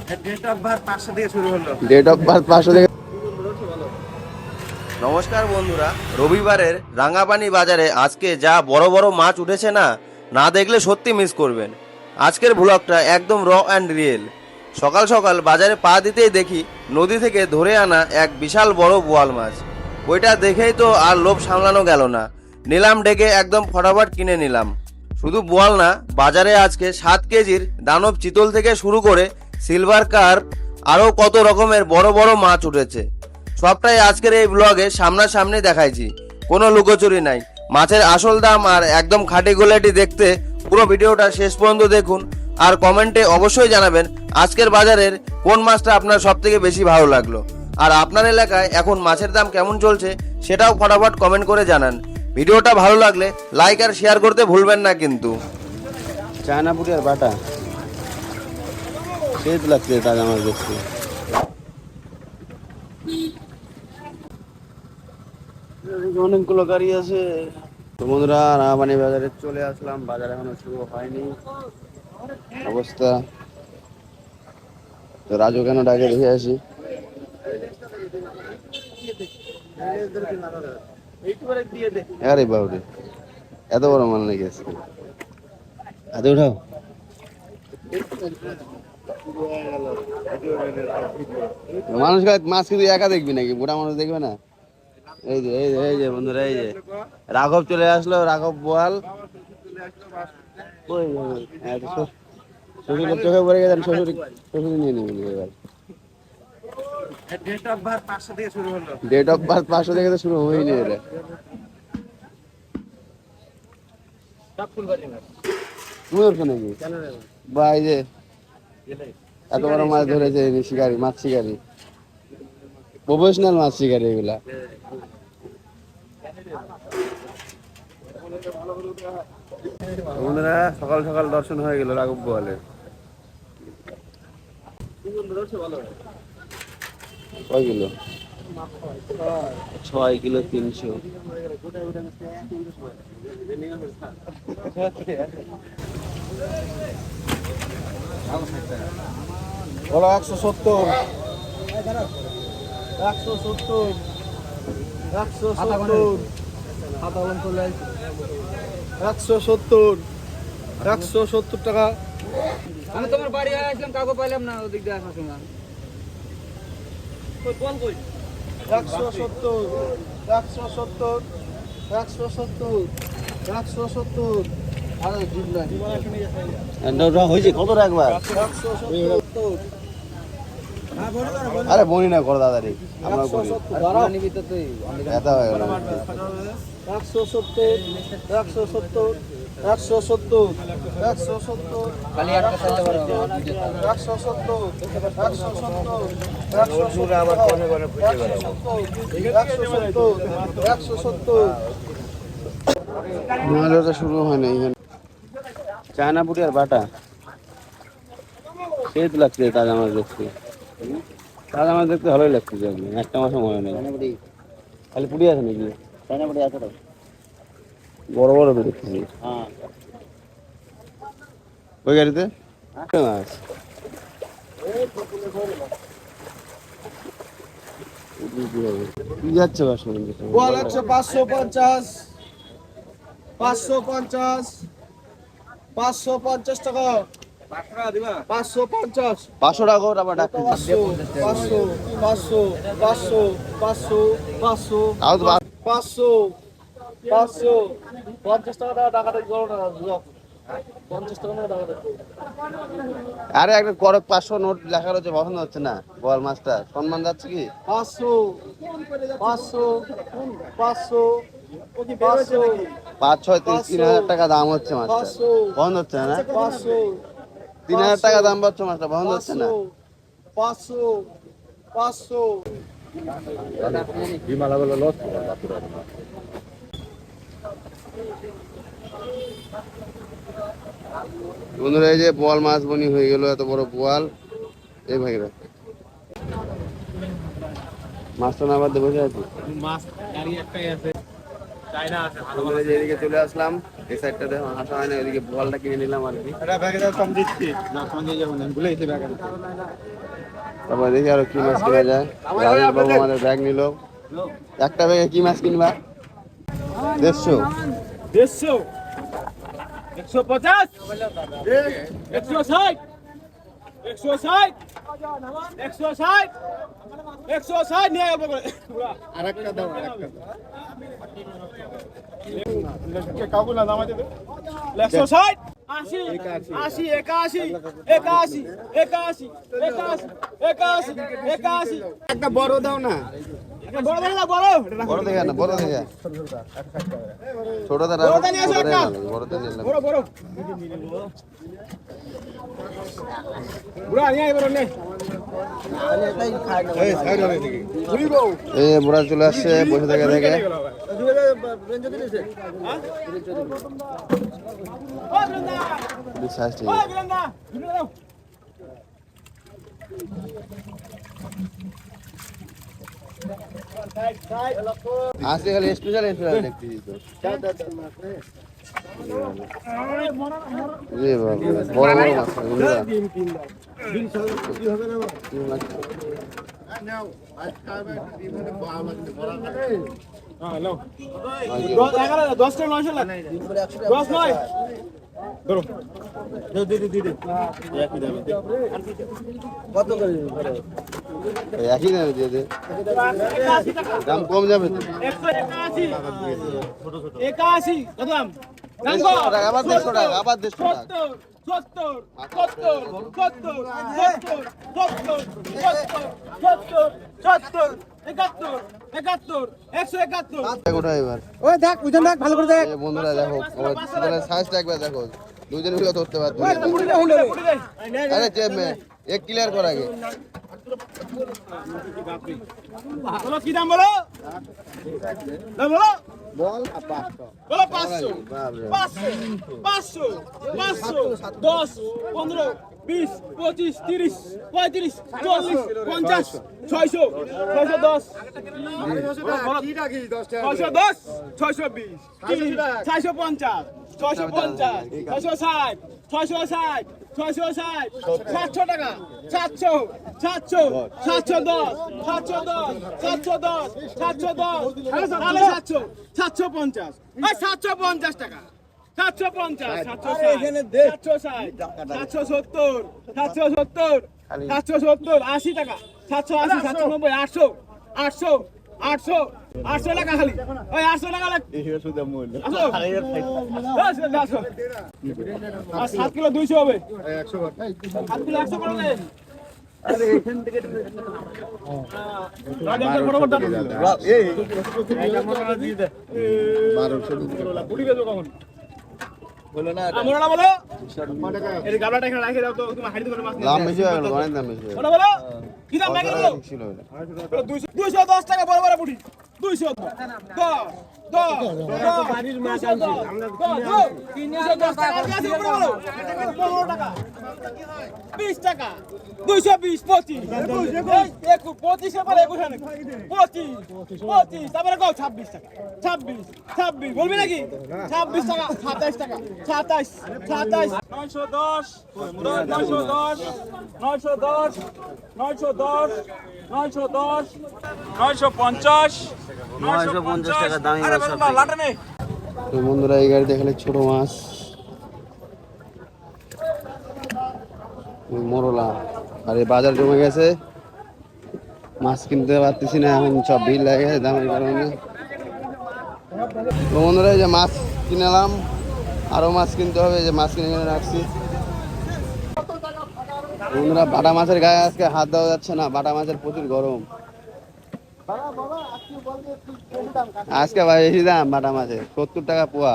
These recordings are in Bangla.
ডেট অফ বার্থ 500 দিয়ে শুরু হলো। ডেট অফ বার্থ 500 থেকে। নমস্কার বন্ধুরা, রবিবারের রাঙাপানি বাজারে আজকে যা বড় বড় মাছ উঠেছে না, না দেখলে সত্যি মিস করবেন। আজকের ব্লগটা একদম র অ্যান্ড রিয়েল। সকাল সকাল বাজারে পা দিতেই দেখি নদী থেকে ধরে আনা এক বিশাল বড় বোয়াল মাছ। ওইটা দেখেই তো আর লোভ সামলানো গেল না, নিলাম ডেকে একদম ফটাফট কিনে নিলাম। শুধু বোয়াল না, বাজারে আজকে 7 কেজির দানব চিতল থেকে শুরু করে সিলভার কার্প আরও কত রকমের বড় বড় মাছ উঠেছে। সবটাই আজকের এই ব্লগে সামনাসামনি দেখাইছি, কোনো লুকোচুরি নাই। মাছের আসল দাম আর একদম খাঁটি গোলাটি দেখতে পুরো ভিডিওটা শেষ পর্যন্ত দেখুন, আর কমেন্টে অবশ্যই জানাবেন আজকের বাজারের কোন মাছটা আপনার সব থেকে বেশি ভালো লাগলো। আর আপনার এলাকায় এখন মাছের দাম কেমন চলছে সেটাও ফটাফট কমেন্ট করে জানান। ভিডিওটা ভালো লাগলে লাইক আর শেয়ার করতে ভুলবেন না কিন্তু। চায়নাপুরি আর বাটা সেই তো লাগছে তাজা মাছ দেখতে। অনেকগুলো গাড়ি আছে। তো বন্ধুরা, রাঙাপানি বাজারে চলে আসলাম। বাজার এখনো শুরু হয়নি অবস্থা। তো রাজু কেন ডাকে দেখে আসি। আরে বাবুরে, এত বড় মাল নাকি আজকে? হাতে উঠাও। মানুষ মাছ কিন্তু একা দেখবি নাকি? বুড়া মানুষ দেখবে না? এই যে এই যে এই যে বন্ধুরা, এই যে রাঘব চলে আসলো। রাঘব বোয়াল শ্বশুরের চোখে পড়ে গেছেন। শ্বশুর নিয়ে নেবেন এবার। ডেট অফ বার্থ 500 দিয়ে শুরু হলো। ডেট অফ বার্থ 500 থেকে তো শুরু হয়নি। এটা তুমি ধরছো নাকি? বা এই যে এত বড় মাছ ধরেছে শিকারি, মাছ শিকারি, প্রফেশনাল মাছ শিকারি এগুলা। বন্ধুরা, সকাল সকাল দর্শন হয়ে গেল রাঘব বোয়ালের। কয় কিলো? 6 কিলো 300। বলো 170, 170, 170, 170, 170 টাকা। আমি তোমার বাড়ি আসলাম, কাউকে পাইলাম না ওদিক দিয়ে আসার সময়। 170, 170, 170, 170। হয়েছে কত রাখবার? আরে বনি না করো দাদা রে, আমরা করি। ব্যথা হয়ে গেল। 170, 170, 170, 170, খালি একটা চাইতে পারো। 170, 170, 170, আবার কোনে কোনে খুঁজে বেড়াও। 170, 170। মেলাটা শুরু হয় না এখানে। চায়নাপুরি আর বাটা সেই তো লাগছে তাজা মাছ দেখতে। তাজা মাছ দেখতে ভালোই লাগছে। একটা মাসও মনে নেই। খালি পুরি আছে নাকি? চায়নাপুরি আছে তো, বড় বড় তো দেখতেছি। ওই গাড়িতে মাছ কি যাচ্ছে? 550, 550, 550 টাকা, 550, 500 টাকা করে আবার ডাকতে 500, 500, 500, 500, 500, 500, 500, 500, 50 টাকা টাকাটা করো না। 50 টাকা টাকাটা। আরে একটা করক 500 নোট লেখা রয়েছে, পছন্দ হচ্ছে না। বল মাছটা সম্মান যাচ্ছে কি? 500, 500, 500, 500, 5, 6, 3,000 টাকা দাম হচ্ছে মাছটা। পছন্দ হচ্ছে না? 500, 3,000 টাকা দাম পাচ্ছ মাছটা, পছন্দ হচ্ছে না? 500, 500। বন্ধুরা, এই যে বোয়াল মাছ বনি হয়ে গেল। এত বড় বোয়াল। এই ভাইরা মাছটা না বাদে বসে আছি। মাছ গাড়ি একটাই আছে, চায়না আছে। এদিকে চলে আসলাম। এই সাইডটা দেখো আসা হয় না, ওইদিকে বলটা কিনে নিলাম আর কি। এটা ব্যাগে দাও, কম দিচ্ছি না, সঙ্গে যাবেন আমি ভুলে গেছি ব্যাগে। তারপর দেখি আরো কি মাছ কিনা যায়। রাজেশ বাবু আমাদের ব্যাগ নিল। একটা ব্যাগে কি মাছ কিনবা? 150। 150, 150, 160, 160, 160, 160 নিয়ে গেল করে। আরেকটা দাও, আরেকটা দাও। কাবুল না নামাতে দে। 160, 80, 80, 81, 81, 81, 81, 81। একটা বড় দাও না। একটা বড় দাও না, বড়। বড় দেখে না, বড় দেখে। ছোটটা বড়টা নিয়ে আসো একটা। বড়টা নিলাম। বড় বড়। বুড়া নিয়ে বড় নে। এই সাইড হবে দেখি। ঘুরি গো। এই বুড়া চলে আসছে বসে থেকে থেকে। ও বৃন্দা। বিশ্বাস ঠিক। ও বৃন্দা। ঘুরে দাও। Side side. আজকে খালি স্পেশাল দেখতেছি তো। জি বাবা, বড় বড় মাছ বুঝলা। হ্যাঁ নাও। 10 টা 900 লাখ। 10 নয়। ধরো। দে একই দামে দে। কত করে? একই দামে দিয়ে দে, দাম কম যাবে তো। 181, 81 কত দাম? দাম কত? আবার 150 টাকা, আবার 150 টাকা। 70, 70, 70, 70, 70, 70, 70, 71, 171। কোথায় এবার? ওই দেখ, ওইখান দেখ, ভালো করে দেখ। এই বন্ধুরা দেখো, তোমার সাইজটা একবার দেখো, দুজনে মিলে ধরতে পারতো। পুরি দে, হুন্ডে পুরি দে। আরে যে এক ক্লিয়ার কর আগে। বলো কি দাম বলো? দাম বলো? বলো 500, 500, 500, 500, 10, 15, 20, 25, 30, 35, 40, 50, 600, 610, 610, 620, 650, 650, 660, 660, 660, 700 টাকা, 700, 700, 710, 710, 710, 710, 700, 750, 750 টাকা, 750, 760, 770, 770, 770, 80 টাকা, 780, 790, 800, 800, 800, 800 টাকা খালি, ওই 800 টাকা লাগ। আসো, 7 কিলো 200 হবে, 7 কিলো 100 করে দে। দাম বেশি হয়ে গেল, অনেক দাম বেশি হয়ে গেল। কি দাম লাগে? ছিল এটা। 210 টাকা বড় বড় পুরি, 210, 10, 20 টাকা, 220, 25, 25 পরে 25, 25, তারপরে কও 26 টাকা, 26, 26 বলবি নাকি? 26 টাকা, 27 টাকা, 27, 27, 910, 910, 910, 910, 910, 950, 950 টাকা দামি মাছ সব থেকে। তো বন্ধুরা এই গাড়ি দেখালে ছোট মাছ, মোরলা। আর এই বাজার জমে গেছে, মাছ কিনতে পারতেছি না, এখন সব ভিড় লাগে গেছে দামের কারণে। তো বন্ধুরা এই যে মাছ কিনলাম, আরো মাছ কিনতে হবে, যে মাছ কিনে কিনে রাখছি। বন্ধুরা বাটা মাছের গায়ে আজকে হাত দেওয়া যাচ্ছে না, বাটা মাছের প্রচুর গরম আজকে। ভাই বেশি দাম বাটা মাছের, 70 টাকা পোয়া।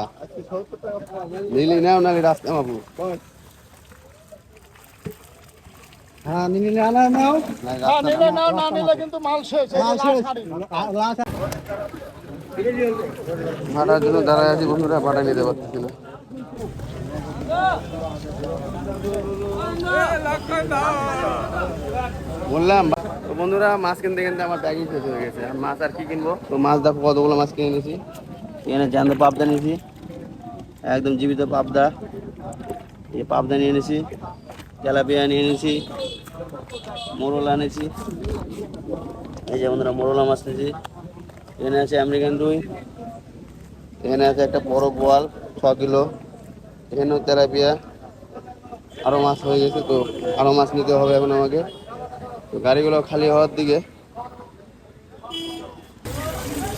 নিলি নাও নালি রাস্তা বাবু। হ্যাঁ নিলে আনা নাও, নিলে নাও, না নিলে কিন্তু মাল শেষ। ভাড়ার জন্য দাঁড়ায় আছি বন্ধুরা, ভাড়া নিতে পারতেছি না। বললাম তো বন্ধুরা, মাছ কিনতে কিনতে আমার ব্যাগই শেষ হয়ে গেছে। আর মাছ আর কি কিনবো? তো মাছ দেখো কতগুলো মাছ কিনে নিয়েছি। এখানে জ্যান্ত পাবদা নিয়েছি, একদম জীবিত পাবদা, এই পাবদা নিয়ে এনেছি, তেলাপিয়া নিয়ে এনেছি, মোরল এনেছি, এই যে বন্ধুরা মোরলা মাছ নিয়েছি। এখানে আছে আমেরিকান রুই, এখানে আছে একটা বড় বোয়াল 6 কিলো, এখানেও তেলাপিয়া, আরও মাছ হয়ে গেছে, তো আরও মাছ নিতে হবে এখন আমাকে। তো গাড়িগুলো খালি হওয়ার দিকে,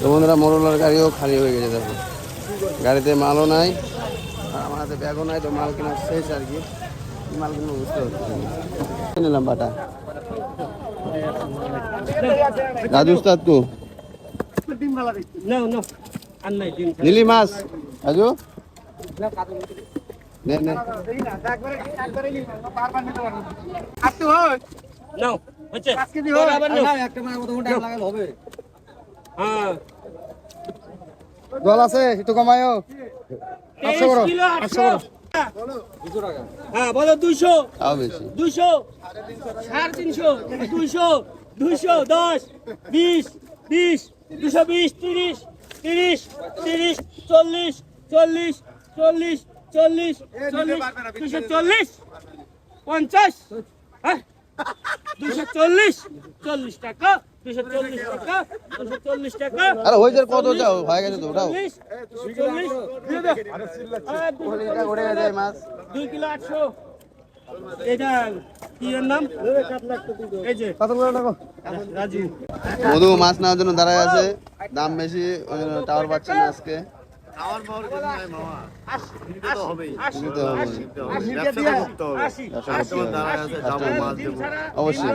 তো বন্ধুরা মোরলার গাড়িও খালি হয়ে গেছে। দেখো গাড়িতে মালও নাই আর আমার হাতে ব্যাগও নাই, তো মাল কেনার শেষ আর কি। মাল কিনবো বুঝতে পারছি নিলাম বাটা। রাজু উস্তাদ কো নীলি মাছ রাজু নে নে জল আছে একটু কমায়ও। 800 করো, 800 করো। হ্যাঁ বলো 200, তাও বেশি 200, 350, 200, 200, 10, 20, 20, 220, 30, 30, 30, 40, 40, 40, 40, 240, 50, হ্যাঁ 240, 40 টাকা, 240 টাকা, 240 টাকা। আরে হয়ে যার কত যাও হয়ে গেছে তো ওটাও 40, 40, দিয়ে দে। উড়ে গেছে মাছ। 2 কিলো 800। এটা কি এর নাম? এই যে রাজু। মধু মাছ নেওয়ার জন্য দাঁড়ায় আছে, দাম বেশি ওই জন্য টাওয়ার পাচ্ছে না আজকে। নিতে হবে। অবশ্যই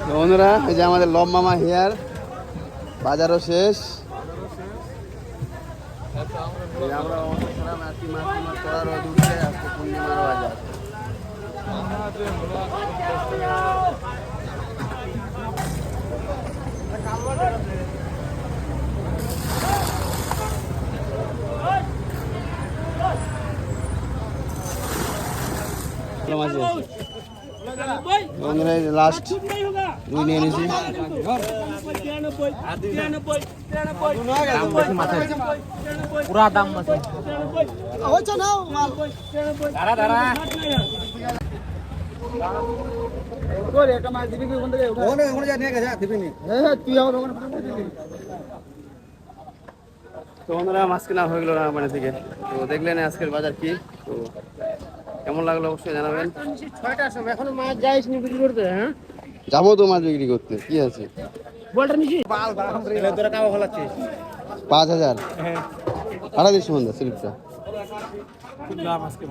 তো বন্ধুরা, এই যে আমাদের লব মামা হেয়ার, বাজারও শেষ। এই যে আমরা অবশ্যই আজকে মাছ করার উঠছে, আজকে পূর্ণিমার বাজার। বন্ধুরা এই লাস্ট রুই নিয়ে নিয়েছি। পুরা দাম আছে। তো বন্ধুরা মাছ কেনা হয়ে গেল রাঙাপানি থেকে। তো দেখলেন আজকের বাজার কি, তো কেমন লাগলো অবশ্যই জানাবেন। এখনো মাছ যাইনি বিক্রি করতে। হ্যাঁ যাবো তো মাছ বিক্রি করতে, কি আছে। বলটা নিছি তোরা কাও হলাচ্ছিস 5000 ভাড়া দিচ্ছি বন্ধু স্লিপটা,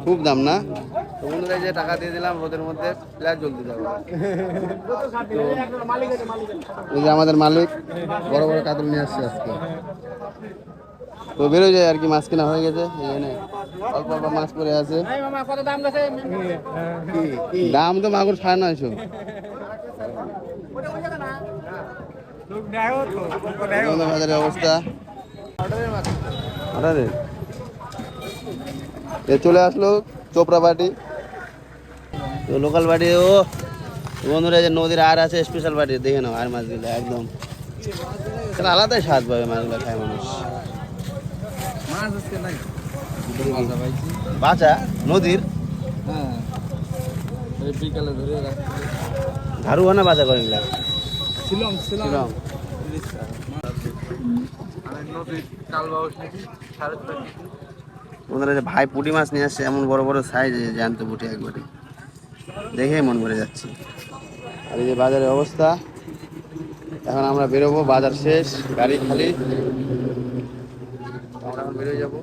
খুব দাম না। তো বন্ধুরা এই যে টাকা দিয়ে দিলাম, রোদের মধ্যে প্লাস জলদি যাবো। তো এই যে আমাদের মালিক বড় বড় কাতল নিয়ে আসছে আজকে, তো বেরোয় যায় আর কি। মাছ কেনা হয়ে গেছে, এখানে অল্প অল্প মাছ পড়ে আছে। দাম তো মাগুর 950। বাজারের অবস্থা চলে আসলো চোপড়া বাটি, তো লোকাল বাটি। ও বন্ধুরা যে নদীর আর আছে স্পেশাল বাটি, দেখে নাও আর মাছগুলো একদম আলাদাই স্বাদ পাবে মাছগুলো খায় মানুষ। বাঁচা নদীর ধারু না বাঁচা করে নিলাম ওনারা যে ভাই পুঁটি মাছ নিয়ে আসছে, এমন বড় বড় সাইজ জ্যান্ত পুঁটি, একবারে দেখে মন ভরে যাচ্ছে। আর এই যে বাজারের অবস্থা, এখন আমরা বেরোবো, বাজার শেষ, গাড়ি খালি, আমরা এখন বেরোয় যাবো।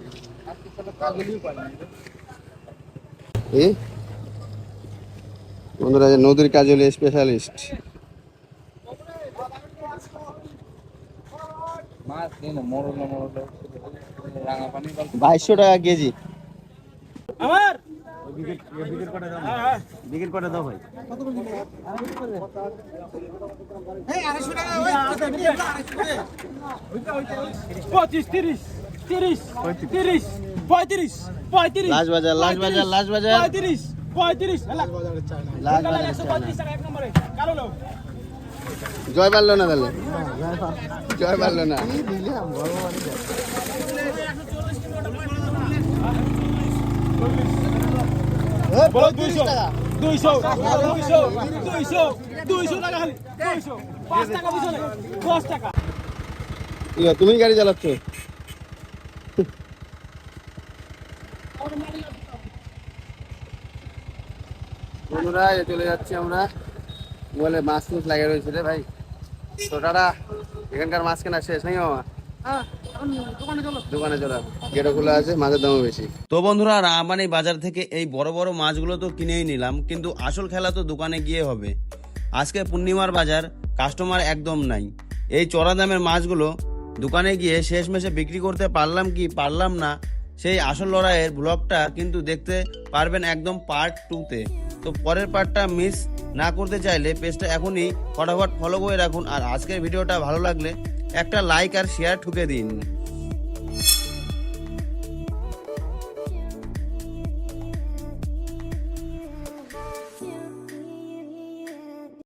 বন্ধুরা যে নদীর কাজলি স্পেশালিস্ট, 2200 টাকা কেজি। আমার বিক্রি করে দাও ভাই। 25, 30, 30, 30, 35, 35, লাস্ট বাজার, লাস্ট বাজার, লাস্ট বাজার, 35, 35, লাস্ট বাজার। 135 টাকা এক নম্বরে। কালো লোক জয় পারলো না তাহলে, জয় পারলো না। বলো 200 200 200 200 টাকা খালি 200 5 টাকা পিছনে 10 টাকা। তুমি গাড়ি চালাচ্ছ? বন্ধুরা চলে যাচ্ছি আমরা, বলে মাছ টাছ লাগিয়ে রয়েছে রে ভাই। তো টাটা, এখানকার মাছ কেনা শেষ নাকি মামা? দোকানে চলো, গেটও খোলা আছে, মাছের দামও বেশি। তো বন্ধুরা, রাঙাপানি বাজার থেকে এই বড় বড় মাছগুলো তো কিনেই নিলাম, কিন্তু আসল খেলা তো দোকানে গিয়ে হবে। আজকে পূর্ণিমার বাজার, কাস্টমার একদম নাই। এই চড়া দামের মাছগুলো দোকানে গিয়ে শেষমেশে বিক্রি করতে পারলাম কি পারলাম না, সেই আসল লড়াইয়ের ব্লগটা কিন্তু দেখতে পারবেন একদম পার্ট 2-তে। তো পরের পার্টটা মিস না করতে চাইলে পেজটা এখনই ফটাফট ফলো করে রাখুন। আর আজকের ভিডিওটা ভালো লাগলে একটা লাইক আর শেয়ার ঠুকে দিন।